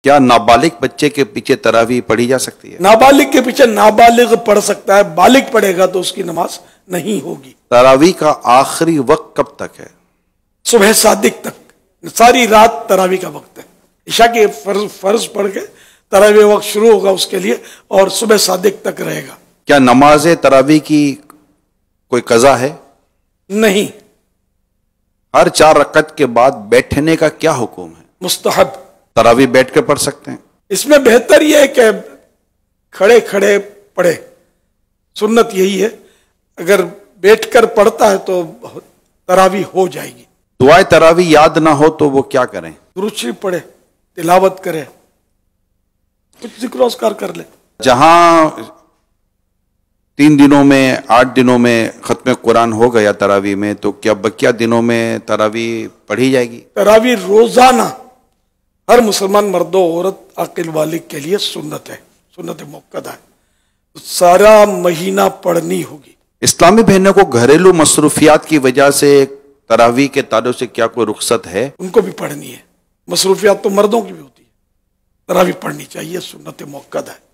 کیا نابالغ بچے کے پیچھے تراویح پڑھی جا سکتی ہے؟ نابالغ کے پیچھے نابالغ پڑھ سکتا ہے، بالغ پڑھے گا تو اس کی نماز نہیں ہوگی۔ تراویح کا آخری وقت کب تک ہے؟ صبح صادق تک، ساری رات تراویح کا وقت ہے۔ عشاء کے فرض پڑھ کے تراویح وقت شروع ہوگا اس کے لیے اور صبح صادق تک رہے گا۔ کیا نماز تراویح کی کوئی قضا ہے؟ نہیں۔ ہر 4 رکعت کے بعد بیٹھنے کا کیا حکم ہے؟ مستحب۔ تراویح بیٹھ کے پڑھ سکتے ہیں؟ اس میں بہتر یہ ہے کہ کھڑے کھڑے پڑھے، سنت یہی ہے، اگر بیٹھ کر پڑھتا ہے تو تراویح ہو جائے گی۔ دعائے تراویح یاد نہ ہو تو وہ کیا کریں؟ درود شریف پڑھے، تلاوت کرے، کچھ ذکر و اذکار کر لے۔ جہاں 3 دنوں میں 8 دنوں میں ختم قرآن ہو گیا تراویح میں، تو کیا بقیہ دنوں میں تراویح پڑھی جائے گی؟ تراویح روزانہ ہر مسلمان مرد و عورت عاقل بالغ کے لیے سنت ہے، سنت موقدہ ہے، سارا مہینہ پڑھنی ہوگی۔ اسلامی بہنوں کو گھریلو مصروفیات کی وجہ سے تراویح کے تعلق سے کیا کوئی رخصت ہے؟ ان کو بھی پڑھنی ہے، مصروفیات تو مردوں کی بھی ہوتی ہے، تراویح پڑھنی چاہیے، سنت موقدہ ہے۔